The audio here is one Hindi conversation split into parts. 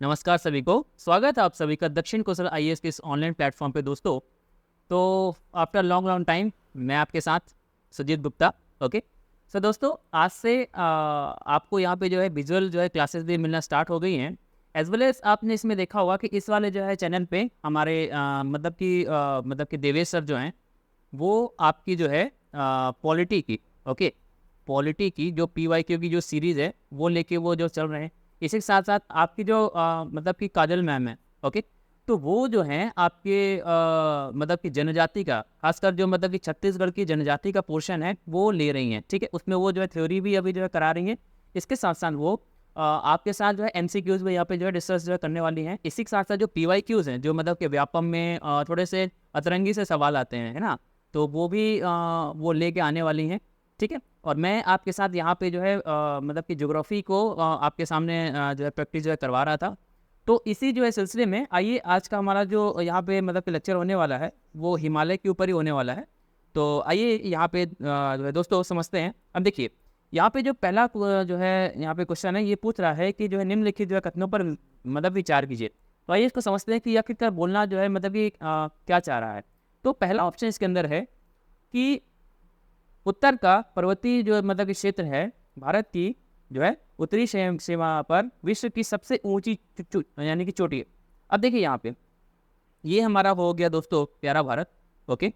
नमस्कार सभी को। स्वागत है आप सभी का दक्षिण कौशल आईएएस के इस ऑनलाइन प्लेटफॉर्म पे दोस्तों। तो आफ्टर लॉन्ग लॉन्ग टाइम मैं आपके साथ सुजीत गुप्ता। ओके सो दोस्तों, आज से आपको यहाँ पे जो है विजुअल जो है क्लासेस भी मिलना स्टार्ट हो गई हैं। एज वेल एज आपने इसमें देखा होगा कि इस वाले जो है चैनल पे हमारे मतलब कि देवेश सर जो हैं वो आपकी जो है पॉलिटी की, ओके, पॉलिटी की जो पीवाईक्यू की जो सीरीज़ है वो लेके वो जो चल रहे हैं। इसी के साथ साथ आपकी जो मतलब कि काजल मैम है, ओके, तो वो जो हैं आपके मतलब कि जनजाति का, खासकर जो मतलब कि छत्तीसगढ़ की जनजाति का पोर्शन है वो ले रही हैं। ठीक है, उसमें वो जो है थ्योरी भी अभी जो है करा रही हैं। इसके साथ साथ वो आपके साथ जो है एमसीक्यूज़ में यहाँ पे जो है डिस्कस जो है करने वाली हैं। इसी के साथ साथ जो पीवाईक्यूज़ हैं, जो मतलब कि व्यापम में थोड़े से अतरंगी से सवाल आते हैं, है ना, तो वो भी वो लेके आने वाली हैं। ठीक है, और मैं आपके साथ यहाँ पे जो है मतलब कि ज्योग्राफी को आपके सामने जो है प्रैक्टिस जो है करवा रहा था। तो इसी जो है सिलसिले में आइए आज का हमारा जो यहाँ पे मतलब कि लेक्चर होने वाला है वो हिमालय के ऊपर ही होने वाला है। तो आइए यहाँ पे जो है दोस्तों समझते हैं। अब देखिए, यहाँ पे जो पहला जो है यहाँ पे क्वेश्चन है, ये पूछ रहा है कि जो है निम्नलिखित जो है कथनों पर मतलब विचार कीजिए। तो आइए इसको समझते हैं कि आखिरकार बोलना जो है मतलब कि क्या चाह रहा है। तो पहला ऑप्शन इसके अंदर है कि उत्तर का पर्वतीय जो मतलब कि क्षेत्र है भारत की जो है उत्तरी सीमा पर विश्व की सबसे ऊंची यानी कि चोटी है। अब देखिए यहाँ पे ये हमारा हो गया दोस्तों प्यारा भारत। ओके,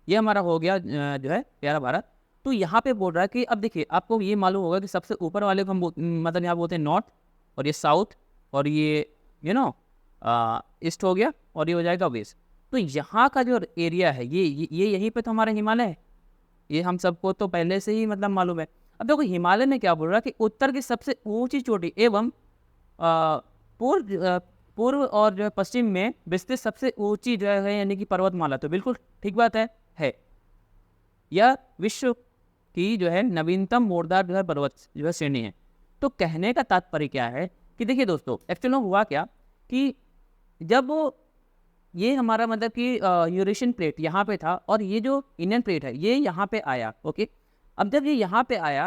ये हमारा हो गया जो है प्यारा भारत। तो यहाँ पे बोल रहा है कि अब देखिए आपको ये मालूम होगा कि सबसे ऊपर वाले को हम मतलब यहाँ बोलते हैं नॉर्थ, और ये साउथ, और ये यू नो ईस्ट हो गया, और ये हो जाएगा वेस्ट। तो यहाँ का जो एरिया है ये यहीं पे तो हमारा हिमालय है। ये हम सबको तो पहले से ही मतलब मालूम है। अब देखो हिमालय में क्या बोल रहा है कि उत्तर की सबसे ऊंची चोटी एवं पूर्व पूर्व और जो है पश्चिम में विस्तृत सबसे ऊंची जो है यानी कि पर्वतमाला। तो बिल्कुल ठीक बात है। यह विश्व की जो है नवीनतम मोड़दार जो है पर्वत जो है श्रेणी है। तो कहने का तात्पर्य क्या है कि देखिए दोस्तों, एक्चुअली में हुआ क्या कि जब ये हमारा मतलब कि यूरेशियन प्लेट यहाँ पे था और ये जो इंडियन प्लेट है ये यहाँ पे आया। ओके, अब जब ये यहाँ पे आया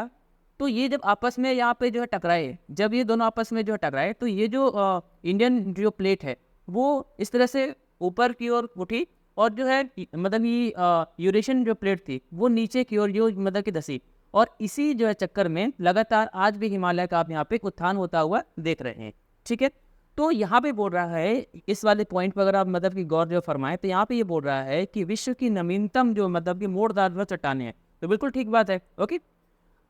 तो ये जब आपस में यहाँ पे जो है टकराए, जब ये दोनों आपस में जो है टकराए तो ये जो इंडियन जो प्लेट है वो इस तरह से ऊपर की ओर उठी, और जो है मतलब ये यूरेशियन जो प्लेट थी वो नीचे की ओर जो मतलब कि धसी। और इसी जो है चक्कर में लगातार आज भी हिमालय का आप यहाँ पे उत्थान होता हुआ देख रहे हैं। ठीक है, तो यहाँ पे बोल रहा है इस वाले पॉइंट पर अगर आप मतलब कि गौर जो फरमाएं तो यहाँ पे ये बोल रहा है कि विश्व की नवीनतम जो मतलब कि मोड़दार चट्टानें हैं। तो बिल्कुल ठीक बात है। ओके,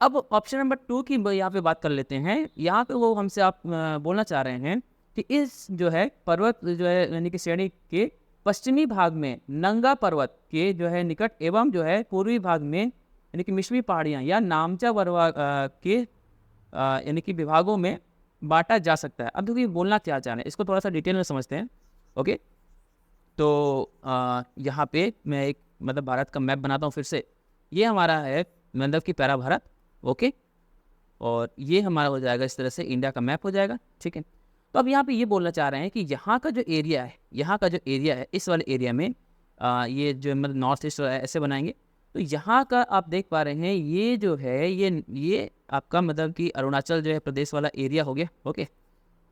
अब ऑप्शन नंबर 2 की यहाँ पे बात कर लेते हैं। यहाँ पे वो हमसे आप बोलना चाह रहे हैं कि इस जो है पर्वत जो है यानी कि श्रेणी के पश्चिमी भाग में नंगा पर्वत के जो है निकट एवं जो है पूर्वी भाग में यानी कि मिश्मी पहाड़ियाँ या नामचा वर्वा के यानी कि विभागों में बांटा जा सकता है। अब देखिए बोलना क्या चाह रहे हैं, इसको थोड़ा सा डिटेल में समझते हैं। ओके, तो यहाँ पे मैं एक मतलब भारत का मैप बनाता हूँ फिर से। ये हमारा है मतलब कि प्यारा भारत। ओके, और ये हमारा हो जाएगा इस तरह से इंडिया का मैप हो जाएगा। ठीक है, तो अब यहाँ पे ये बोलना चाह रहे हैं कि यहाँ का जो एरिया है, यहाँ का जो एरिया है इस वाले एरिया में ये जो मतलब नॉर्थ ईस्ट ऐसे बनाएंगे। तो यहाँ का आप देख पा रहे हैं ये जो है ये आपका मतलब कि अरुणाचल जो है प्रदेश वाला एरिया हो गया। ओके,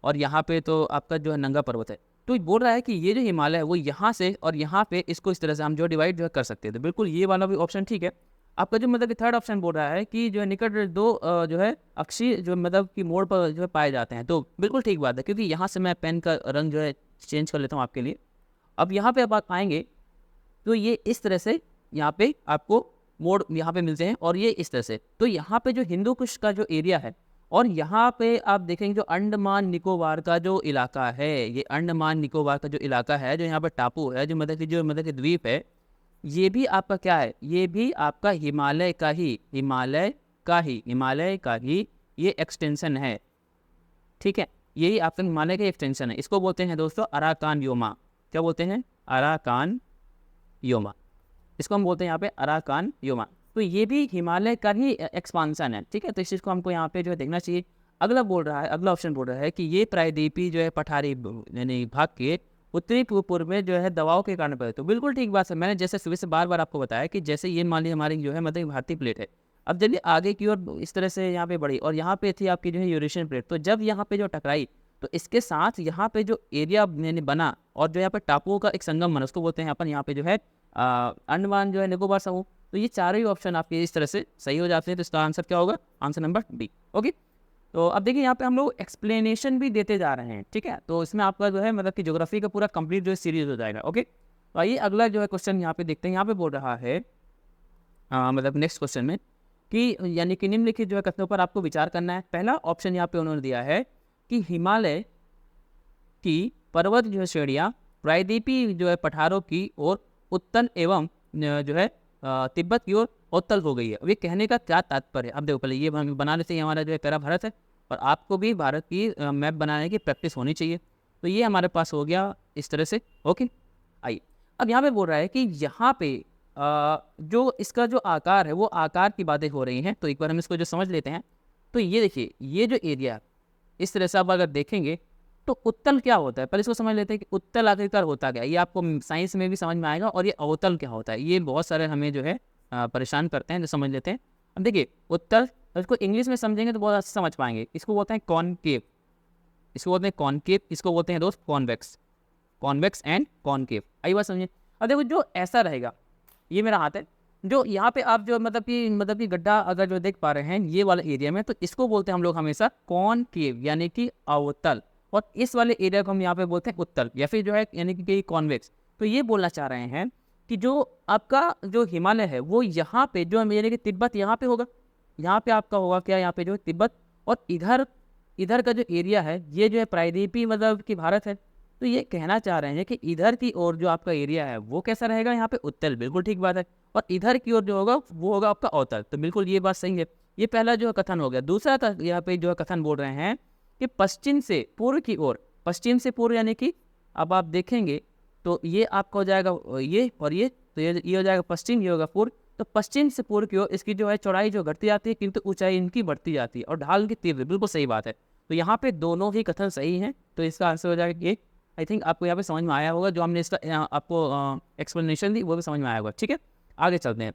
और यहाँ पे तो आपका जो है नंगा पर्वत है। तो बोल रहा है कि ये जो हिमालय है वो यहाँ से और यहाँ पे इसको इस तरह से हम जो डिवाइड जो है कर सकते हैं। तो बिल्कुल ये वाला भी ऑप्शन ठीक है। आपका जो मतलब कि थर्ड ऑप्शन बोल रहा है कि जो है निकट दो जो है अक्षीय जो मतलब कि मोड़ पर जो है पाए जाते हैं। तो बिल्कुल ठीक बात है, क्योंकि यहाँ से मैं पेन का रंग जो है चेंज कर लेता हूँ आपके लिए। अब यहाँ पे अब आप आएंगे तो ये इस तरह से यहाँ पे आपको मोड़ यहाँ पे मिलते हैं, और ये इस तरह से। तो यहाँ पे जो हिंदू कुश का जो एरिया है, और यहाँ पे आप देखेंगे जो अंडमान निकोबार का जो इलाका है, ये अंडमान निकोबार का जो इलाका है, जो यहाँ पे टापू है, जो मतलब कि द्वीप है, ये भी आपका क्या है, ये भी आपका हिमालय का ही ये एक्सटेंशन है। ठीक है, यही आपका हिमालय का एक्सटेंशन है। इसको बोलते हैं दोस्तों अराकान योमा। क्या बोलते हैं? Arakan Yoma. इसको हम बोलते हैं यहाँ पे अराकान योमा। तो ये भी हिमालय का ही एक्सपांसन है। ठीक है, तो इस चीज़ को हमको यहाँ पे जो है देखना चाहिए। अगला ऑप्शन बोल रहा है कि ये प्रायद्वीपी जो है पठारी यानी भाग के उत्तरी पूर्व में जो है दबाव के कारण पैदा। तो बिल्कुल ठीक बात है। मैंने जैसे सुबह से बार बार आपको बताया कि जैसे ये मान लीजिए हमारी जो है मतलब भारतीय प्लेट है, अब जब ये आगे की ओर इस तरह से यहाँ पे बढ़ी और यहाँ पे थी आपकी जो है यूरेशियन प्लेट, तो जब यहाँ पे जो टकराई तो इसके साथ यहाँ पे जो एरिया यानी बना और जो यहाँ पे टापुओं का एक संगम बना, उसको बोलते हैं अपन यहाँ पे जो है अंडमान जो है निकोबार समूह। तो ये चारों ही ऑप्शन आपके इस तरह से सही हो जाते हैं। तो इसका आंसर क्या होगा? Answer number D. ओके, तो अब देखिए यहाँ पे हम लोग एक्सप्लेनेशन भी देते जा रहे हैं, ठीक है। तो इसमें आपका जो है मतलब कि ज्योग्राफी का पूरा कंप्लीट जो है सीरीज हो जाएगा। ओके, तो आइए अगला जो है क्वेश्चन यहाँ पे देखते हैं। यहाँ पे बोल रहा है मतलब नेक्स्ट क्वेश्चन में कि यानी कि निम्नलिखित जो है कथनों पर आपको विचार करना है। पहला ऑप्शन यहाँ पे उन्होंने दिया है कि हिमालय की पर्वत जो है श्रेणियाँ प्रायद्वीपीय जो है पठारों की ओर उत्तल एवं जो है तिब्बत की ओर उत्तल हो गई है। अब ये कहने का क्या तात्पर्य है? अब देखो, पहले ये हम बना लेते हैं। हमारा जो है प्यारा भारत है और आपको भी भारत की मैप बनाने की प्रैक्टिस होनी चाहिए। तो ये हमारे पास हो गया इस तरह से। ओके, आइए अब यहाँ पे बोल रहा है कि यहाँ पे जो इसका जो आकार है वो आकार की बातें हो रही हैं। तो एक बार हम इसको जो समझ लेते हैं। तो ये देखिए, ये जो एरिया इस तरह से आप अगर देखेंगे तो उत्तल क्या होता है, पहले इसको समझ लेते हैं कि उत्तल आखिरकार होता क्या है। ये आपको साइंस में भी समझ में आएगा। और ये अवतल क्या होता है, ये बहुत सारे हमें जो है परेशान करते हैं, जो समझ लेते हैं। अब देखिए, उत्तल इसको इंग्लिश में समझेंगे तो बहुत अच्छे समझ पाएंगे। इसको बोलते हैं कॉनकेव, इसको बोलते हैं कॉनकेव, इसको बोलते हैं दोस्त कॉन्वेक्स। कॉन्वेक्स एंड कॉनकेव, आई बात समझिए। अब देखो, जो ऐसा रहेगा, ये मेरा हाथ है, जो यहाँ पे आप जो मतलब कि गड्ढा अगर जो देख पा रहे हैं ये वाला एरिया में, तो इसको बोलते हैं हम लोग हमेशा कॉनकेव यानी कि अवतल। और इस वाले एरिया को हम यहाँ पे बोलते हैं उत्तल या फिर जो है यानी कि कॉन्वेक्स। तो ये बोलना चाह रहे हैं कि जो आपका जो हिमालय है वो यहाँ पे जो यानी कि तिब्बत यहाँ पे होगा, यहाँ पे आपका होगा क्या, यहाँ पे जो है तिब्बत। और इधर का जो एरिया है ये जो है प्रायद्वीपीय मतलब कि भारत है। तो ये कहना चाह रहे हैं कि इधर की ओर जो आपका एरिया है वो कैसा रहेगा, यहाँ पे उत्तल, बिल्कुल ठीक बात है। और इधर की ओर जो होगा वो होगा आपका अवतल। तो बिल्कुल ये बात सही है। ये पहला जो है कथन हो गया। दूसरा यहाँ पे जो है कथन बोल रहे हैं कि पश्चिम से पूर्व की ओर, पश्चिम से पूर्व यानी कि अब आप देखेंगे तो ये आपका हो जाएगा ये और ये, तो ये हो जाएगा पश्चिम, ये होगा पूर्व। तो पश्चिम से पूर्व की ओर इसकी जो है चौड़ाई जो घटती जाती है किंतु ऊंचाई इनकी बढ़ती जाती है और ढाल की तीव्र, बिल्कुल सही बात है। तो यहाँ पे दोनों ही कथन सही हैं। तो इसका आंसर हो जाएगा ये। आई थिंक आपको यहाँ पे समझ में आया होगा, जो हमने इसका आपको एक्सप्लेनेशन दी वो भी समझ में आया होगा। ठीक है, आगे चलते हैं।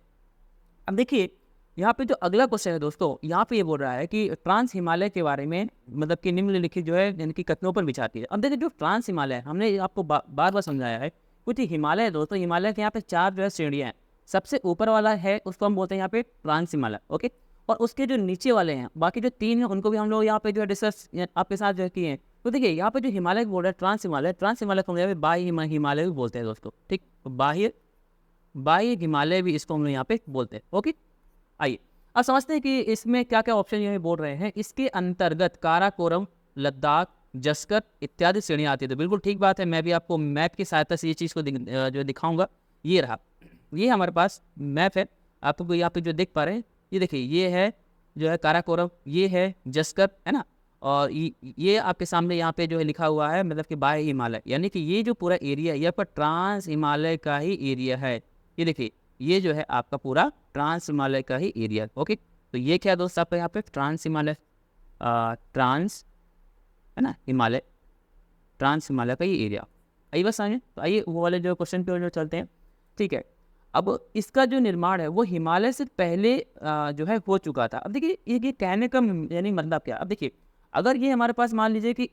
अब देखिए यहाँ पे जो अगला क्वेश्चन है दोस्तों, यहाँ पे ये बोल रहा है कि ट्रांस हिमालय के बारे में मतलब कि निम्नलिखित जो है यानी कि कथनों पर विचार कीजिए। अब देखिए, जो ट्रांस हिमालय है हमने आपको बार बार समझाया है। कुछ हिमालय है दोस्तों, हिमालय के यहाँ पे 4 जो है श्रेणियाँ हैं। सबसे ऊपर वाला है उसको हम बोलते हैं यहाँ पे ट्रांस हिमालय। ओके, और उसके जो नीचे वाले हैं बाकी जो 3 हैं उनको भी हम लोग यहाँ पे जो है डिस्कस आपके साथ जो है किए हैं। तो देखिए यहाँ पे जो हिमालय बोल रहा है ट्रांस हिमालय, ट्रांस हिमालय को हम यहाँ पे बाह्य हिमालय भी बोलते हैं दोस्तों। ठीक, बाह्य हिमालय भी इसको हम लोग यहाँ पे बोलते हैं। ओके, आइए अब समझते हैं कि इसमें क्या क्या ऑप्शन ये बोल रहे हैं। इसके अंतर्गत काराकोरम, लद्दाख, जस्कर इत्यादि श्रेणियाँ आती है। तो बिल्कुल ठीक बात है, मैं भी आपको मैप की सहायता से ये चीज़ को जो दिखाऊंगा। ये रहा, ये हमारे पास मैप है। आपको यहाँ पे जो देख पा रहे हैं, ये देखिए, ये है जो है काराकोरम, ये है जस्कर, है ना। और ये आपके सामने यहाँ पे जो है लिखा हुआ है मतलब कि बाह्य हिमालय, यानी कि ये जो पूरा एरिया है यहाँ पर ट्रांस हिमालय का ही एरिया है। ये देखिए, ये जो है आपका पूरा ट्रांस हिमालय का ही एरिया। ओके, तो ये क्या दोस्त आपका यहाँ पे ट्रांस हिमालय, ट्रांस है ना हिमालय, ट्रांस हिमालय का ही एरिया। आइए बस आइए, तो आइए वो वाले जो क्वेश्चन पे जो चलते हैं। ठीक है, अब इसका जो निर्माण है वो हिमालय से पहले जो है हो चुका था। अब देखिए ये कहने का यानी मतलब क्या। अब देखिए, अगर ये हमारे पास मान लीजिए कि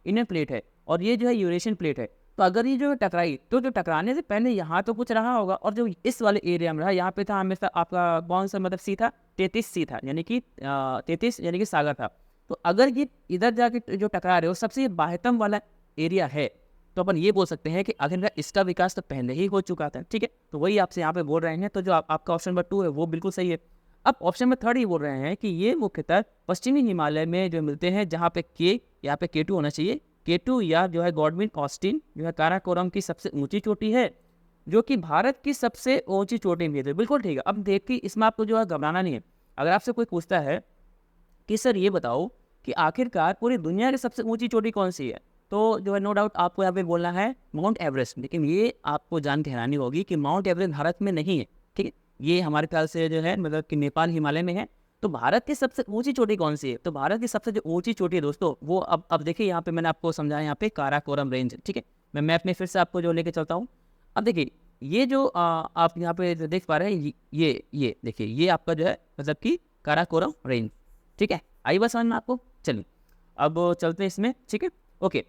इनर प्लेट है और ये जो है यूरेशियन प्लेट है, तो अगर ये जो है टकराई तो जो टकराने से पहले यहाँ तो कुछ रहा होगा। और जो इस वाले एरिया में रहा, यहाँ पे था हमेशा आपका कौन सा मतलब सी था, 33 सी था, यानी कि 33 यानी कि सागर था। तो अगर ये इधर जाके जो टकरा रहे हो सबसे बाह्यतम वाला एरिया है, तो अपन ये बोल सकते हैं कि आखिर इसका विकास तो पहले ही हो चुका था। ठीक है, तो वही आपसे यहाँ पे बोल रहे हैं। तो जो आपका ऑप्शन नंबर 2 है वो बिल्कुल सही है। अब ऑप्शन नंबर 3 ही बोल रहे हैं कि ये मुख्यतः पश्चिमी हिमालय में जो मिलते हैं, जहाँ पे यहाँ पे K2 होना चाहिए। K2 या जो है गॉडविन ऑस्टिन जो है काराकोरम की सबसे ऊंची चोटी है, जो कि भारत की सबसे ऊंची चोटी भी है। बिल्कुल ठीक है। अब देखिए, इसमें आपको जो है घबराना नहीं है। अगर आपसे कोई पूछता है कि सर ये बताओ कि आखिरकार पूरी दुनिया की सबसे ऊंची चोटी कौन सी है, तो जो है नो डाउट आपको यहाँ पे बोलना है माउंट एवरेस्ट। लेकिन ये आपको जान के हैरानी होगी कि माउंट एवरेस्ट भारत में नहीं है। ठीक है, ये हमारे ख्याल से जो है मतलब कि नेपाल हिमालय में है। तो भारत की सबसे ऊंची चोटी कौन सी है, तो भारत की सबसे जो ऊंची चोटी है दोस्तों वो अब देखिए यहाँ पे मैंने आपको समझाया, यहाँ पे काराकोरम रेंज। ठीक है, मैं मैप में फिर से आपको जो लेके चलता हूँ। अब देखिए, ये जो आप यहाँ पे जो देख पा रहे हैं, ये देखिए, ये आपका जो है मतलब कि काराकोरम रेंज, ठीक है। आई बात समझ में आपको? चलिए अब चलते हैं इसमें, ठीक है, ओके।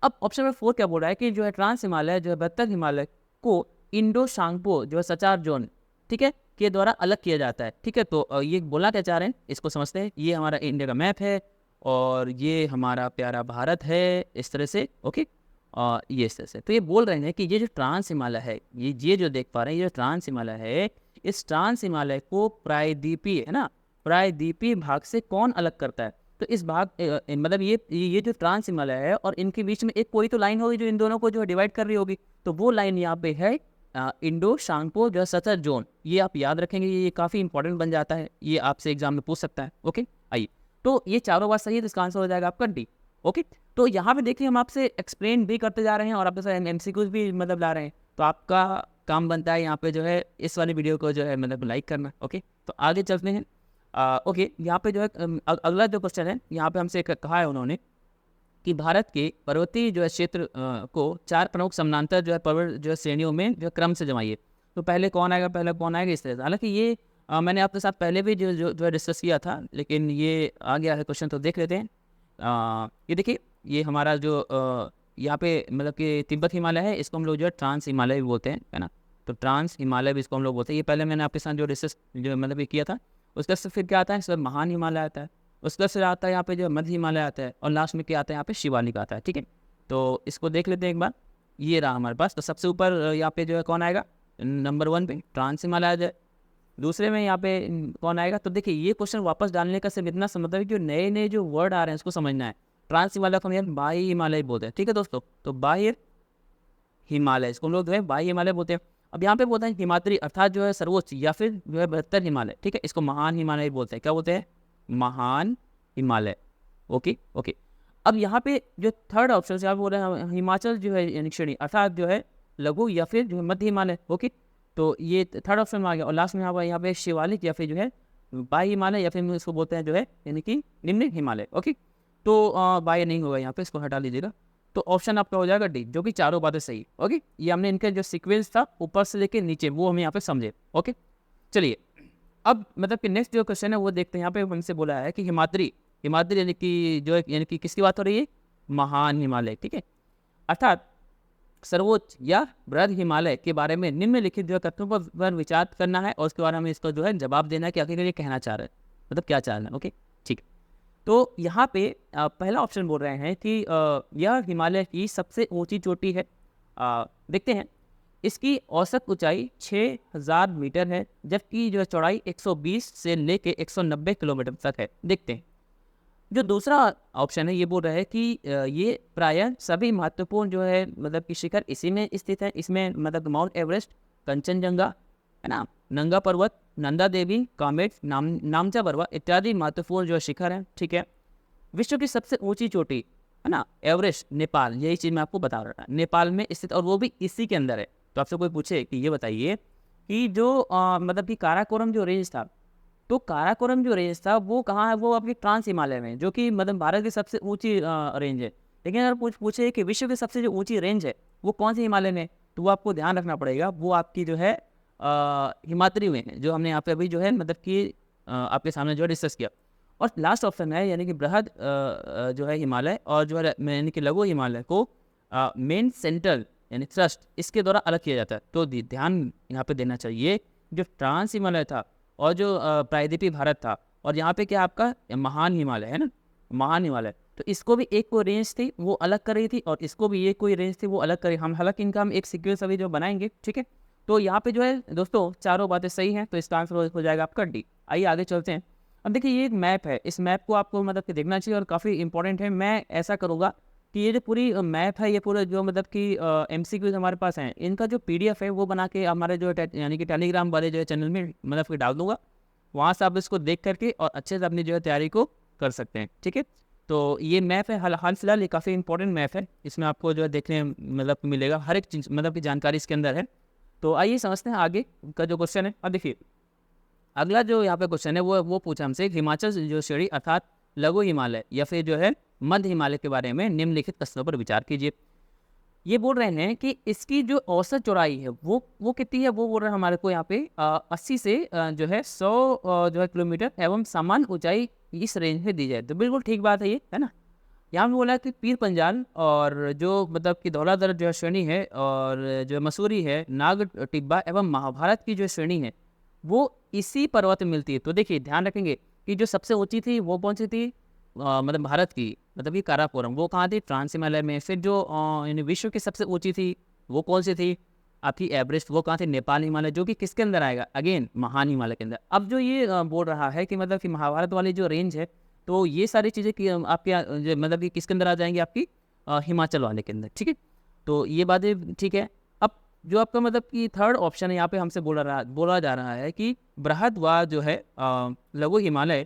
अब ऑप्शन नंबर 4 क्या बोल रहा है कि जो है ट्रांस हिमालय, जो है बृहत्तर हिमालय को इंडो शांगपो जो है सचार जोन, ठीक है, के द्वारा अलग किया जाता है, ठीक है। तो ये बोलना क्या चाह रहे हैं, इसको समझते हैं। ये हमारा इंडिया का मैप है और ये हमारा प्यारा भारत है, इस तरह से, ओके। ये इस तरह से, तो ये बोल रहे हैं कि ये जो ट्रांस हिमालय है, ये जो देख पा रहे हैं, ये जो ट्रांस हिमालय है, इस ट्रांस हिमालय को प्रायद्वीपीय, है ना, प्रायद्वीपीय भाग से कौन अलग करता है? तो इस भाग मतलब ये जो ट्रांस हिमालय है और इनके बीच में एक कोई तो लाइन होगी जो इन दोनों को जो डिवाइड कर रही होगी, तो वो लाइन यहाँ पे है इंडो शांगपो जो सचर जोन। ये आप याद रखेंगे, ये काफ़ी इंपॉर्टेंट बन जाता है, ये आपसे एग्जाम में पूछ सकता है, ओके। आइए, तो ये चारों बात सही है, तो इसका आंसर हो जाएगा आपका डी, ओके। तो यहाँ पे देखिए हम आपसे एक्सप्लेन भी करते जा रहे हैं और आपके साथ एमसीक्यूज भी मतलब ला रहे हैं, तो आपका काम बनता है यहाँ पे जो है इस वाली वीडियो को जो है मतलब लाइक करना, ओके। तो आगे चलते हैं, ओके। यहाँ पे जो है अगला जो क्वेश्चन है, यहाँ पे हमसे कहा है उन्होंने कि भारत के पर्वतीय जो है क्षेत्र को 4 प्रमुख समानांतर जो है पर्वत जो है श्रेणियों में जो है क्रम से जमाइए। तो पहले कौन आएगा, पहले कौन आएगा, इस तरह से। हालांकि ये मैंने आपके साथ पहले भी जो है डिस्कस किया था, लेकिन ये आ गया है क्वेश्चन, तो देख लेते हैं। ये देखिए, ये हमारा जो यहाँ पे मतलब कि तिब्बत हिमालय है, इसको हम लोग जो है ट्रांस हिमालय भी बोलते हैं, है ना। तो ट्रांस हिमालय भी इसको हम लोग बोलते हैं। ये पहले मैंने आपके साथ जो डिस्कस जो मतलब ये किया था, उसका से फिर क्या आता है, इस महान हिमालय आता है, उसका से आता है यहाँ पे जो मध्य हिमालय आता है, और लास्ट में क्या आता है, यहाँ पे शिवालिक आता है, ठीक है। तो इसको देख लेते हैं एक बार। ये रहा हमारे पास। तो सबसे ऊपर यहाँ पे जो है कौन आएगा, नंबर 1 पे ट्रांस हिमालय आ जाए। दूसरे में यहाँ पे कौन आएगा, तो देखिए ये क्वेश्चन वापस डालने का सिर्फ इतना मतलब है, जो नए नए जो वर्ड आ रहे हैं उसको समझना है। ट्रांस हिमालय को हम यार बाह्य हिमालय बोलते हैं, ठीक है दोस्तों। तो बाह्य हिमालय, इसको हम लोग जो है बाह्य हिमालय बोलते हैं। अब यहाँ पे बोलते हैं हिमाद्री, अर्थात जो है सर्वोच्च या फिर जो है बृहत्तर हिमालय, ठीक है। इसको महान हिमालय बोलते हैं। क्या बोलते हैं, महान हिमालय, ओके ओके। अब यहाँ पे जो थर्ड ऑप्शन से आप बोल रहे हैं हिमाचल जो है यानी श्रेणी, अर्थात जो है लघु या फिर जो है मध्य हिमालय, ओके। तो ये थर्ड ऑप्शन में आ गया। और लास्ट में यहाँ पे शिवालिक या फिर जो है बाह्य हिमालय, या फिर इसको बोलते हैं जो है यानी कि निम्न हिमालय, ओके। तो बाह्य नहीं होगा यहाँ पे, इसको हटा लीजिएगा। तो ऑप्शन आपका हो जाएगा डी, जो कि चारों बातें सही, ओके। ये हमने इनका जो सीक्वेंस था ऊपर से लेके नीचे, वो हम यहाँ पे समझे, ओके। चलिए अब मतलब कि नेक्स्ट जो क्वेश्चन है वो देखते हैं। यहाँ पे हमसे बोला है कि हिमाद्री, हिमाद्री यानी कि जो यानी कि किसकी बात हो रही है, महान हिमालय, ठीक है। अर्थात सर्वोच्च या बृहद हिमालय के बारे में निम्नलिखित जो कथनों पर विचार करना है, और उसके बारे में इसको जो है जवाब देना है कि आखिर ये कहना चाह रहे हैं, मतलब क्या चाह रहे हैं, ओके ठीक है। तो यहाँ पे पहला ऑप्शन बोल रहे हैं कि यह हिमालय की सबसे ऊंची चोटी है। देखते हैं, इसकी औसत ऊंचाई 6000 मीटर है, जबकि जो है चौड़ाई 120 से लेके 190 किलोमीटर तक है। देखते हैं, जो दूसरा ऑप्शन है ये बोल रहा है कि ये प्रायः सभी महत्वपूर्ण जो है मतलब कि शिखर इसी में स्थित है। इसमें मतलब माउंट एवरेस्ट, कंचनजंगा, है ना, नंगा पर्वत, नंदा देवी, कामेट, नामचा पर्वत इत्यादि महत्वपूर्ण जो शिखर हैं, ठीक है। विश्व की सबसे ऊंची चोटी, है ना, एवरेस्ट, नेपाल, यही चीज़ मैं आपको बता रहा था, नेपाल में स्थित, और वो भी इसी के अंदर है। तो आपसे कोई पूछे कि ये बताइए कि जो मतलब कि काराकोरम जो रेंज था, तो काराकोरम जो रेंज था वो कहाँ है, वो आपकी ट्रांस हिमालय में, जो कि मतलब भारत की सबसे ऊंची रेंज है। लेकिन अगर पूछे कि विश्व की सबसे जो ऊंची रेंज है वो कौन सी हिमालय में, तो वो आपको ध्यान रखना पड़ेगा, वो आपकी जो है हिमाद्री में है, जो हमने यहाँ पे अभी जो है मतलब कि आपके सामने जो है डिस्कस किया। और लास्ट ऑप्शन है यानी कि बृहद जो है हिमालय, और जो है यानी कि लघु हिमालय को मेन सेंट्रल यानी थ्रस्ट, इसके द्वारा अलग किया जाता है। तो ध्यान यहाँ पे देना चाहिए, जो ट्रांस हिमालय था और जो प्रायद्वीपीय भारत था, और यहाँ पे क्या आपका महान हिमालय है ना, महान हिमालय, तो इसको भी एक कोई रेंज थी वो अलग कर रही थी, और इसको भी एक कोई रेंज थी वो अलग करी। हम हालांकि इनका हम एक सीक्वेंस अभी जो बनाएंगे, ठीक है। तो यहाँ पे जो है दोस्तों चारों बातें सही हैं, तो इसका आंसर हो जाएगा आपका डी। आइए आगे चलते हैं। अब देखिए ये एक मैप है, इस मैप को आपको मतलब कि देखना चाहिए और काफ़ी इंपॉर्टेंट है। मैं ऐसा करूँगा कि ये जो पूरी मैप है, ये पूरा जो मतलब कि एमसीक्यूज हमारे पास हैं, इनका जो पीडीएफ है वो बना के हमारे जो यानी कि टेलीग्राम वाले जो है चैनल में मतलब कि डाल दूंगा। वहाँ से आप इसको देख करके और अच्छे से अपनी जो है तैयारी को कर सकते हैं, ठीक है। तो ये मैप है हाल फिलहाल, ये काफ़ी इंपॉर्टेंट मैप है, इसमें आपको जो है देखने मतलब मिलेगा हर एक चीज़ मतलब की जानकारी इसके अंदर है। तो आइए समझते हैं आगे का जो क्वेश्चन है। अब देखिए अगला जो यहाँ पे क्वेश्चन है वो पूछा हमसे, हिमाचल जो श्रेणी अर्थात लघु हिमालय या फिर जो है मध्य हिमालय के बारे में निम्नलिखित कथनों पर विचार कीजिए। ये बोल रहे हैं कि इसकी जो औसत चौड़ाई है वो कितनी है, वो बोल रहे हैं हमारे को यहाँ पे 80 से जो है 100 जो है किलोमीटर एवं समान ऊंचाई इस रेंज में दी जाए। तो बिल्कुल ठीक बात है ये, है ना। यहाँ पे बोला है कि पीर पंजाल और जो मतलब कि धौलाधर जो है श्रेणी है, और जो मसूरी है, नाग टिब्बा एवं महाभारत की जो श्रेणी है वो इसी पर्वत में मिलती है। तो देखिए ध्यान रखेंगे कि जो सबसे ऊंची थी वो कौन सी थी, मतलब भारत की, मतलब कि काराकोरम, वो कहाँ थी, ट्रांस हिमालय में। फिर जो यानी विश्व की सबसे ऊंची थी वो कौन सी थी, आपकी एवरेस्ट, वो कहाँ थी, नेपाल हिमालय, जो कि किसके अंदर आएगा, अगेन महान हिमालय के अंदर। अब जो ये बोल रहा है कि मतलब कि महाभारत वाली जो रेंज है, तो ये सारी चीज़ें कि आपके मतलब कि किसके अंदर आ जाएंगी, आपकी हिमाचल वाले के अंदर, ठीक है। तो ये बातें ठीक है। अब जो आपका मतलब कि थर्ड ऑप्शन है यहाँ पे हमसे बोला जा रहा है कि बृहद जो है लघु हिमालय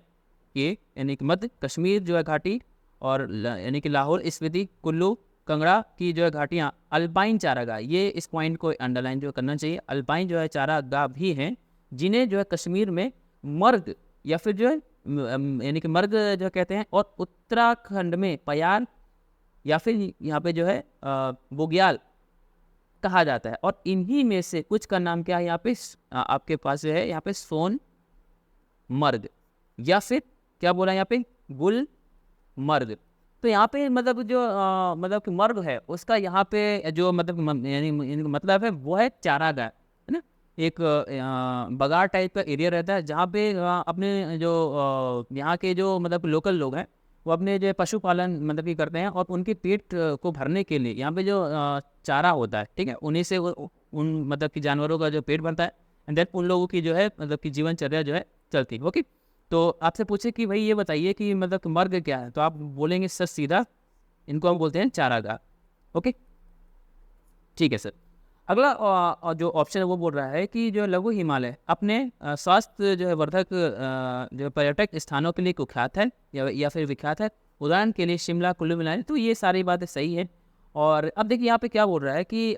के, यानी कि मध्य कश्मीर जो है घाटी, और यानी कि लाहौर स्पीति कुल्लू कंगड़ा की जो है घाटियाँ अल्पाइन चारागाह, ये इस पॉइंट को अंडरलाइन जो करना चाहिए, अल्पाइन जो है चारागाह भी हैं, जिन्हें जो है कश्मीर में मर्ग या फिर जो है यानी कि मर्ग जो कहते हैं, और उत्तराखंड में पयार या फिर यहाँ पे जो है बुग्याल कहा जाता है। और इन्हीं में से कुछ का नाम क्या है यहाँ पे, आपके पास जो है यहाँ पे सोन मर्ग, या फिर क्या बोला यहाँ पे, गुल मर्ग। तो यहाँ पे मतलब जो मतलब कि मर्ग है उसका यहाँ पे जो मतलब यानी मतलब है वो है चारागाह, है ना। एक बगाड़ टाइप का एरिया रहता है जहाँ पे अपने जो यहाँ के जो मतलब लोकल लोग हैं वो अपने जो पशुपालन मतलब कि करते हैं, और उनके पेट को भरने के लिए यहाँ पे जो चारा होता है, ठीक है, उन्हीं से उन मतलब कि जानवरों का जो पेट भरता है, एंड देन उन लोगों की जो है मतलब कि जीवनचर्या जो है चलती है। ओके, तो आपसे पूछे कि भाई ये बताइए कि मतलब कि मर्ग क्या है, तो आप बोलेंगे सर सीधा, इनको हम बोलते हैं चारागाह। ओके, ठीक है सर। अगला जो ऑप्शन है वो बोल रहा है कि जो लघु हिमालय अपने स्वास्थ्य जो है वर्धक जो पर्यटक स्थानों के लिए कुख्यात है या फिर विख्यात है। उदाहरण के लिए शिमला, कुल्लू मनाली। तो ये सारी बातें सही है। और अब देखिए यहाँ पे क्या बोल रहा है कि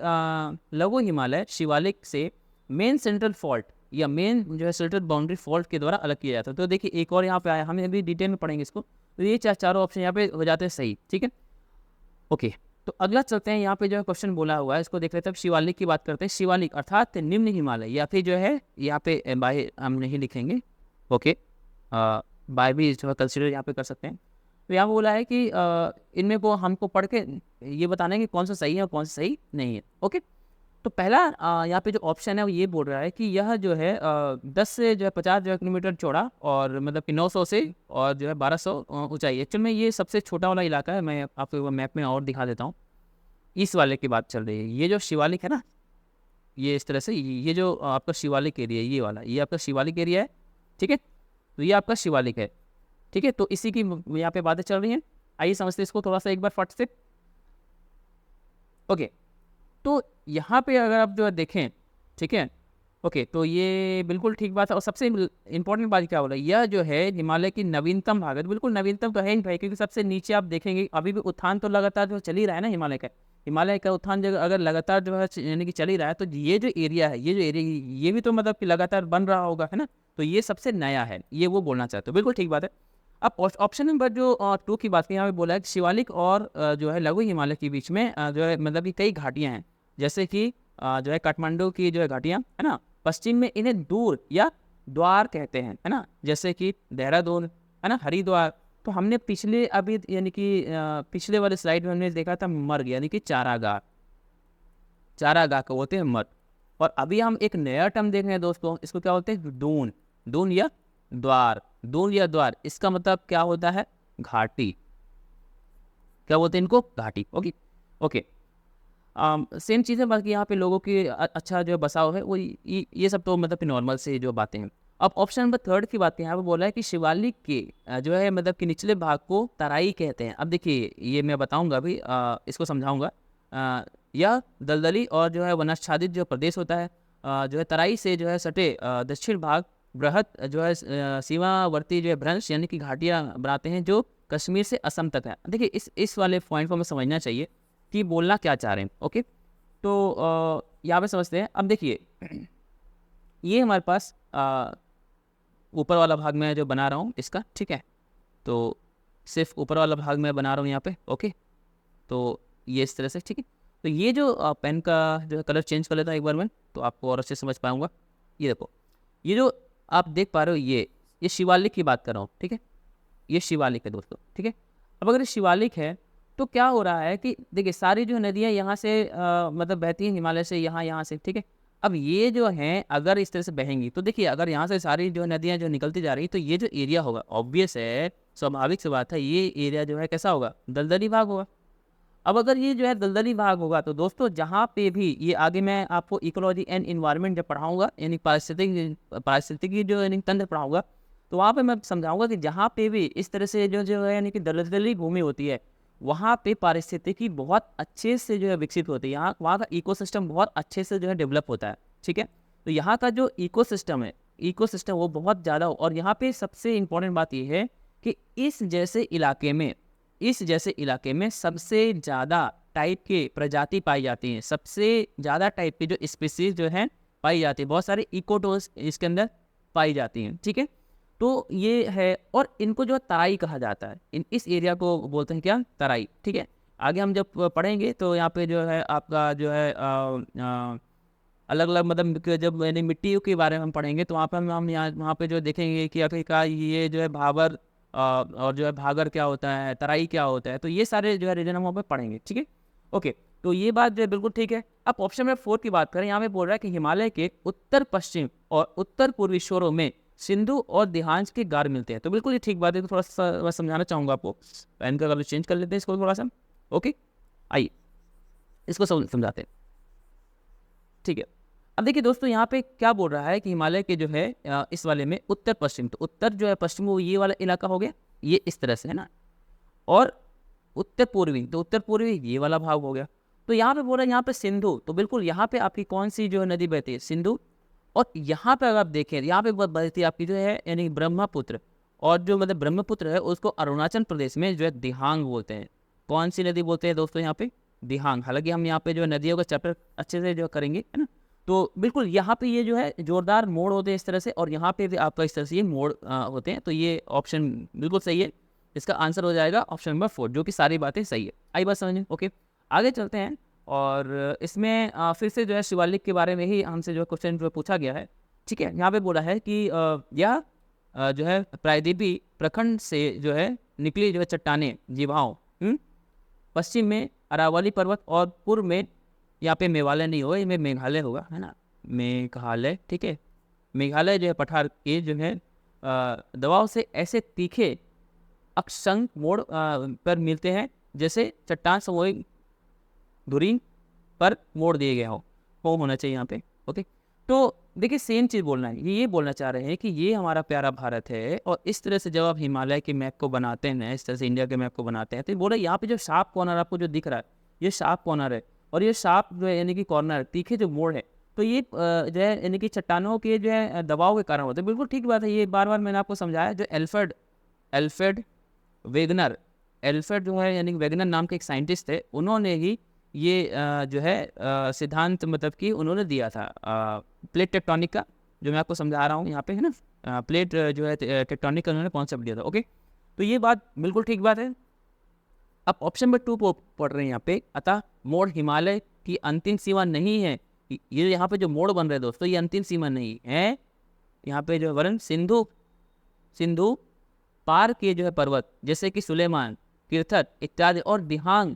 लघु हिमालय शिवालिक से मेन सेंट्रल फॉल्ट या मेन जो है सेंट्रल बाउंड्री फॉल्ट के द्वारा अलग किया जाता है। तो देखिए एक और यहाँ पे आया, हम अभी डिटेल में पढ़ेंगे इसको। तो ये चारों ऑप्शन यहाँ पे हो जाते हैं सही, ठीक है। ओके, तो अगला चलते हैं, यहाँ पे जो है क्वेश्चन बोला हुआ है इसको देख लेते हैं। शिवालिक की बात करते हैं। शिवालिक अर्थात निम्न हिमालय, या फिर जो है यहाँ पे बाय हम नहीं लिखेंगे, ओके, बाय भी जो है कंसिडर यहाँ पे कर सकते हैं। तो यहाँ बोला है कि इनमें को हमको पढ़ के ये बताना है कि कौन सा सही है और कौन सा सही नहीं है। ओके, तो पहला यहाँ पे जो ऑप्शन है वो ये बोल रहा है कि यह जो है 10 से जो है 50 जो है किलोमीटर चौड़ा, और मतलब कि 900 से और जो है 1200 ऊंचाई। एक्चुअल में ये सबसे छोटा वाला इलाका है। मैं आपको मैप में और दिखा देता हूँ। इस वाले की बात चल रही है। ये जो शिवालिक है ना, ये इस तरह से, ये जो आपका शिवालिक एरिया है, ये वाला, ये आपका शिवालिक एरिया है, ठीक है। तो ये आपका शिवालिक है, ठीक है। तो इसी की यहाँ पे बातें चल रही हैं। आइए समझते हैं इसको थोड़ा सा एक बार फट से। ओके, तो यहाँ पे अगर आप जो है देखें, ठीक है, ओके, तो ये बिल्कुल ठीक बात है। और सबसे इंपॉर्टेंट बात क्या बोला, यह जो है हिमालय की नवीनतम भाग है। तो बिल्कुल नवीनतम तो है ही भाई, क्योंकि सबसे नीचे आप देखेंगे अभी भी उत्थान तो लगातार जो चल ही रहा है ना हिमालय का उत्थान जो अगर लगातार जो है यानी कि चल ही रहा है, तो ये जो एरिया है, ये भी तो मतलब कि लगातार बन रहा होगा, है ना। तो ये सबसे नया है, ये वो बोलना चाहते हो, बिल्कुल ठीक बात है। अब ऑप्शन नंबर जो 2 की बात की, यहाँ पे बोला है कि शिवालिक और जो है लघु हिमालय के बीच में जो है मतलब कि कई घाटियाँ हैं, जैसे कि जो है काठमांडू की जो है घाटियाँ, है ना। पश्चिम में इन्हें दूर या द्वार कहते हैं, है ना, जैसे कि देहरादून, है ना, हरिद्वार। तो हमने पिछले अभी यानी कि पिछले वाले स्लाइड में हमने देखा था मर्ग, यानी कि चारागाह, चारागाह को बोलते हैं मर्ग। और अभी हम एक नया टर्म देख रहे हैं दोस्तों, इसको क्या बोलते हैं, दून, दून या द्वार, दून या द्वार। इसका मतलब क्या होता है, घाटी। क्या बोलते हैं इनको, घाटी। ओके, ओके, सेम चीज़ है। बाकी यहाँ पे लोगों की अच्छा जो बसाव है वो ये सब तो मतलब कि नॉर्मल से जो बातें हैं। अब ऑप्शन नंबर 3 की बात यहाँ पे बोला है कि शिवालिक के जो है मतलब कि निचले भाग को तराई कहते हैं। अब देखिए ये मैं बताऊँगा अभी, इसको समझाऊँगा। यह दलदली और जो है वनाच्छादित जो प्रदेश होता है, जो है तराई से जो है सटे दक्षिण भाग बृहद जो है सीमावर्ती जो है भ्रंश यानी कि घाटियाँ बनाते हैं, जो कश्मीर से असम तक है। देखिए इस वाले पॉइंट को हमें समझना चाहिए कि बोलना क्या चाह रहे हैं। ओके, तो यहाँ पे समझते हैं। अब देखिए ये हमारे पास ऊपर वाला भाग मैं जो बना रहा हूँ इसका, ठीक है। तो सिर्फ ऊपर वाला भाग मैं बना रहा हूँ यहाँ पे, ओके। तो ये इस तरह से, ठीक है। तो ये जो पेन का जो कलर चेंज कर लेता हूँ एक बार मैं, तो आपको और अच्छे से समझ पाऊंगा। ये देखो, ये जो आप देख पा रहे हो, ये शिवालिक की बात कर रहा हूँ, ठीक है। ये शिवालिक है दोस्तों, ठीक है। अब अगर ये शिवालिक है तो क्या हो रहा है कि देखिए सारी जो नदियाँ यहाँ से मतलब बहती हैं हिमालय से, यहाँ से, ठीक है। अब ये जो हैं अगर इस तरह से बहेंगी तो देखिए अगर यहाँ से सारी जो नदियाँ जो निकलती जा रही तो ये जो एरिया होगा, ऑब्वियस है, स्वाभाविक सी बात है, ये एरिया जो है कैसा होगा, दलदली भाग होगा। अब अगर ये जो है दलदली भाग होगा तो दोस्तों जहाँ पे भी ये आगे मैं आपको इकोलॉजी एंड इन्वायरमेंट जब पढ़ाऊंगा, यानी पारिस्थितिकी जो यानी तंत्र पढ़ाऊंगा, तो वहाँ पे मैं समझाऊंगा कि जहाँ पे भी इस तरह से जो जो है यानी कि दलदली भूमि होती है, वहाँ पे पारिस्थितिकी बहुत अच्छे से जो है विकसित होती है, यहाँ वहाँ का इकोसिस्टम बहुत अच्छे से जो है डेवलप होता है, ठीक है। तो यहाँ का जो इकोसिस्टम है, इकोसिस्टम वो बहुत ज़्यादा, और यहाँ पे सबसे इम्पोर्टेंट बात ये है कि इस जैसे इलाके में सबसे ज़्यादा टाइप के प्रजाति पाई जाती हैं, सबसे ज़्यादा टाइप के जो स्पीसीज जो हैं पाई जाती है, बहुत सारे इकोटोस इसके अंदर पाई जाती हैं, ठीक है। तो ये है, और इनको जो तराई कहा जाता है, इस एरिया को बोलते हैं क्या, तराई, ठीक है। आगे हम जब पढ़ेंगे तो यहाँ पे जो है आपका जो है अलग अलग मतलब जब यानी मिट्टी के बारे में हम पढ़ेंगे तो वहाँ पे हम यहाँ वहाँ पे जो देखेंगे कि आखिरकार ये जो है भाबर और जो है भागर क्या होता है, तराई क्या होता है, तो ये सारे जो है रीजन हम वहाँ पे पढ़ेंगे, ठीक है। ओके, तो ये बात जो है बिल्कुल ठीक है। अब ऑप्शन नंबर 4 की बात करें, यहाँ पे बोल रहा है कि हिमालय के उत्तर पश्चिम और उत्तर पूर्वी छोरों में सिंधु और दिहांश के गार मिलते हैं, तो बिल्कुल ये ठीक बात है। तो थोड़ा सा मैं समझाना चाहूँगा आपको, पेन का कलर चेंज कर लेते हैं इसको थोड़ा सा। ओके, आइए इसको समझाते हैं, ठीक है। अब देखिए दोस्तों यहाँ पे क्या बोल रहा है कि हिमालय के जो है इस वाले में उत्तर पश्चिम, तो उत्तर जो है पश्चिम वो ये वाला इलाका हो गया, ये इस तरह से है ना, और उत्तर पूर्वी, तो उत्तर पूर्वी ये वाला भाग हो गया। तो यहाँ पे बोल रहा है यहाँ पे सिंधु, तो बिल्कुल यहाँ पे आपकी कौन सी जो नदी बहती है, सिंधु। और यहाँ पे अगर आप देखें, यहाँ पे बहती है आपकी जो है यानी ब्रह्मपुत्र, और जो मतलब ब्रह्मपुत्र है उसको अरुणाचल प्रदेश में जो है दिहांग बोलते हैं। कौन सी नदी बोलते हैं दोस्तों यहाँ पे, दिहांग। हालांकि हम यहाँ पे जो नदियों का चैप्टर अच्छे से जो करेंगे, है ना। तो बिल्कुल यहाँ पे ये जो है जोरदार मोड़ होते हैं इस तरह से, और यहाँ पे भी आपका इस तरह से ये मोड़ होते हैं। तो ये ऑप्शन बिल्कुल सही है, इसका आंसर हो जाएगा ऑप्शन नंबर 4, जो कि सारी बातें सही है। आई बात समझ में? ओके, आगे चलते हैं। और इसमें फिर से जो है शिवालिक के बारे में ही हमसे जो क्वेश्चन जो पूछा गया है, ठीक है। यहाँ पे बोला है कि यह जो है प्रायद्वीपी प्रखंड से जो है निकली जो है चट्टाने जीवाओं, पश्चिम में अरावली पर्वत और पूर्व में, यहाँ पे मेघालय नहीं होगा, ये मेघालय होगा, है ना, मेघालय, ठीक है। मेघालय जो है पठार के जो है दबाव से ऐसे तीखे अक्षांश मोड़ पर मिलते हैं जैसे चट्टान सामूहिक धुरी पर मोड़ दिए गए हो होना चाहिए यहाँ पे। ओके, तो देखिए सेम चीज़ बोलना है, ये बोलना चाह रहे हैं कि ये हमारा प्यारा भारत है, और इस तरह से जब आप हिमालय के मैप को बनाते हैं, इस तरह से इंडिया के मैप को बनाते हैं, तो बोल रहे यहाँ पे जो शार्प कॉर्नर आपको जो दिख रहा है, ये शार्प कॉर्नर है, और ये शार्प जो है यानी कि कॉर्नर तीखे जो मोड़ है, तो ये जो है यानी कि चट्टानों के जो है दबाव के कारण होते हैं। बिल्कुल ठीक बात है, ये बार बार मैंने आपको समझाया। जो एल्फ्रेड वेगनर जो है यानी वेगनर नाम के एक साइंटिस्ट थे, उन्होंने ही ये जो है सिद्धांत मतलब कि उन्होंने दिया था प्लेट टेक्टोनिक का, जो मैं आपको समझा रहा हूँ यहाँ पे, है ना। प्लेट जो है टेक्टोनिक का उन्होंने कॉन्सेप्ट दिया था। ओके, तो ये बात बिल्कुल ठीक बात है। अब ऑप्शन नंबर 2 पढ़ रहे हैं यहाँ पे, अतः मोड़ हिमालय की अंतिम सीमा नहीं है। ये यहाँ पे जो मोड़ बन रहे हैं दोस्तों, ये अंतिम सीमा नहीं है। यहाँ पे जो वर्ण सिंधु पार के जो है पर्वत जैसे कि सुलेमान, तीर्थक इत्यादि, और दिहांग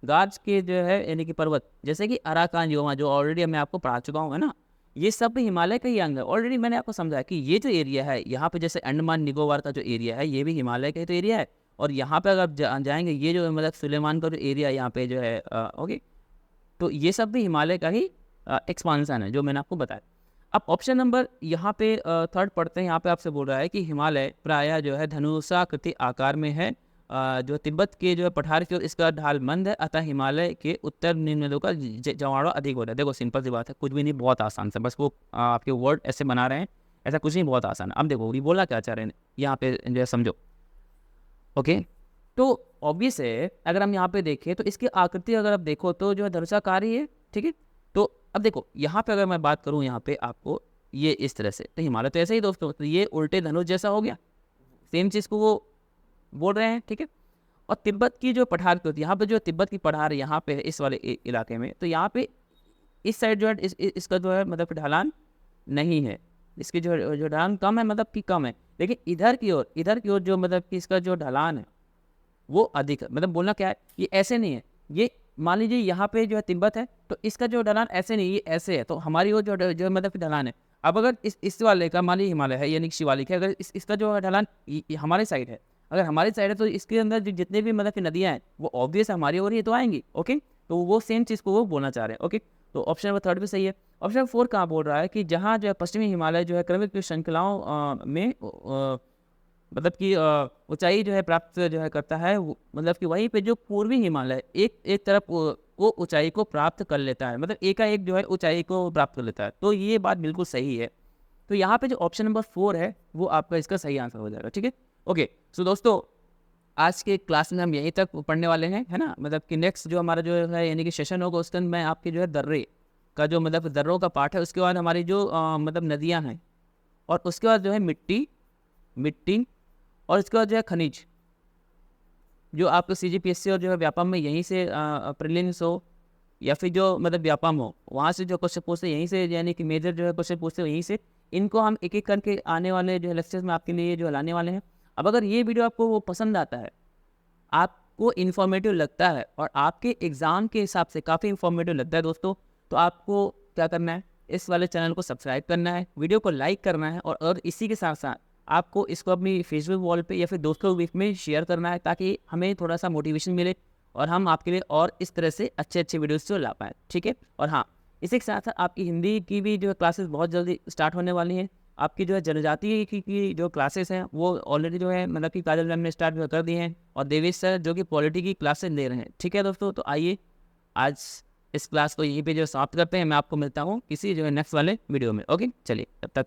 गाज के जो है यानी कि पर्वत जैसे कि अराकान योमा, जो ऑलरेडी मैं आपको पढ़ा चुका हूँ, है ना, ये सब हिमालय का ही अंग है। ऑलरेडी मैंने आपको समझाया कि ये जो एरिया है यहाँ पे, जैसे अंडमान निकोबार का जो एरिया है, ये भी हिमालय का ही तो एरिया है। और यहाँ पे अगर आप जाएंगे, ये जो मतलब सुलेमान का जो एरिया यहाँ पे जो है ओके, तो ये सब भी हिमालय का ही एक्सपांसन है, जो मैंने आपको बताया। अब ऑप्शन नंबर यहाँ पे 3 पढ़ते हैं। यहाँ पे आपसे बोल रहा है कि हिमालय प्रायः जो है धनुषाकृति आकार में है, जो तिब्बत के जो है पठार की ओर इसका ढाल मंद है, अतः हिमालय के उत्तर निम्न नदियों का जमावड़ा अधिक होता है। देखो सिंपल सी बात है, कुछ भी नहीं, बहुत आसान से, बस वो आपके वर्ड ऐसे बना रहे हैं, ऐसा कुछ नहीं, बहुत आसान है। अब देखो ये बोला क्या चाह रहे हैं यहाँ पे जो है, समझो। ओके, तो ऑब्वियस है, अगर हम यहाँ पे देखें तो इसकी आकृति अगर आप देखो तो जो है धनुषाकार ही है, ठीक है। तो अब देखो यहाँ पे अगर मैं बात करूँ यहाँ पे आपको, ये इस तरह से, तो हिमालय तो ऐसे ही दोस्तों, तो ये उल्टे धनुष जैसा हो गया, सेम चीज़ को वो बोल रहे हैं, ठीक है। और तिब्बत की जो पठार होती है, यहाँ पे जो तिब्बत की पठार है यहाँ पे है इस वाले इलाके में, तो यहाँ पे इस साइड जो है इसका जो है मतलब कि ढलान नहीं है, इसकी जो ढलान कम है, मतलब कि कम है। लेकिन इधर की ओर जो मतलब कि इसका जो ढलान है वो अधिक है। मतलब बोलना क्या है, ये ऐसे नहीं है, ये मान लीजिए यहाँ पे जो है तिब्बत है, तो इसका जो ढलान ऐसे नहीं, ये ऐसे है। तो हमारी ओर जो मतलब कि ढलान है, अब अगर इस वाले का मान लीजिए हिमालय है यानी कि शिवालिक है, अगर इसका जो ढलान हमारी साइड है, अगर हमारी साइड है तो इसके अंदर जितने भी मतलब कि नदियाँ हैं वो ऑब्वियस हमारी ओर ही तो आएंगी। ओके, तो वो सेम चीज़ को वो बोलना चाह रहे हैं। ओके, तो ऑप्शन नंबर 3 भी सही है। ऑप्शन नंबर 4 कहाँ बोल रहा है कि जहाँ जो है पश्चिमी हिमालय जो है क्रमिक श्रृंखलाओं में मतलब कि ऊंचाई जो है प्राप्त जो है करता है, मतलब कि वहीं पे जो पूर्वी हिमालय एक तरफ वो ऊंचाई को प्राप्त कर लेता है, मतलब एकाएक जो है ऊंचाई को प्राप्त कर लेता है। तो ये बात बिल्कुल सही है। तो यहाँ पे जो ऑप्शन नंबर 4 है वो आपका इसका सही आंसर हो जाएगा। ठीक है, ओके। सो दोस्तों, आज के क्लास में हम यहीं तक पढ़ने वाले हैं, है ना। मतलब कि नेक्स्ट जो हमारा जो है यानी कि सेशन होगा उसके अंदर मैं आपके जो है दर्रे का जो मतलब दर्रों का पार्ट है, उसके बाद हमारी जो मतलब नदियाँ हैं, और उसके बाद जो है मिट्टी और उसके बाद जो है खनिज, जो आपको CGPSC और जो है व्यापम में यहीं से प्रीलिम्स हो या फिर जो मतलब व्यापम हो, वहाँ से जो क्वेश्चन पूछते हैं यहीं से, यानी कि मेजर जो है क्वेश्चन पूछते हैं यहीं से, इनको हम एक एक करके आने वाले जो है लेक्चर्स में आपके लिए जो लाने वाले हैं। अब अगर ये वीडियो आपको वो पसंद आता है, आपको इन्फॉर्मेटिव लगता है और आपके एग्ज़ाम के हिसाब से काफ़ी इन्फॉर्मेटिव लगता है दोस्तों, तो आपको क्या करना है, इस वाले चैनल को सब्सक्राइब करना है, वीडियो को लाइक करना है, और इसी के साथ साथ आपको इसको अपनी फेसबुक वॉल पे या फिर दोस्तों के बीच में शेयर करना है, ताकि हमें थोड़ा सा मोटिवेशन मिले और हम आपके लिए और इस तरह से अच्छे अच्छे वीडियोस जो ला पाएँ। ठीक है, और हाँ, इसी के साथ साथ आपकी हिंदी की भी जो क्लासेस बहुत जल्दी स्टार्ट होने वाली हैं। आपकी जो है जनजातीय की जो क्लासेस हैं वो ऑलरेडी जो है मतलब कि काजल मैम ने स्टार्ट कर दी हैं, और देवेश सर जो कि पॉलिटी की क्लासेस ले रहे हैं। ठीक है दोस्तों, तो आइए आज इस क्लास को यहीं पे जो समाप्त करते हैं। मैं आपको मिलता हूँ किसी जो है नेक्स्ट वाले वीडियो में। ओके, चलिए तब तक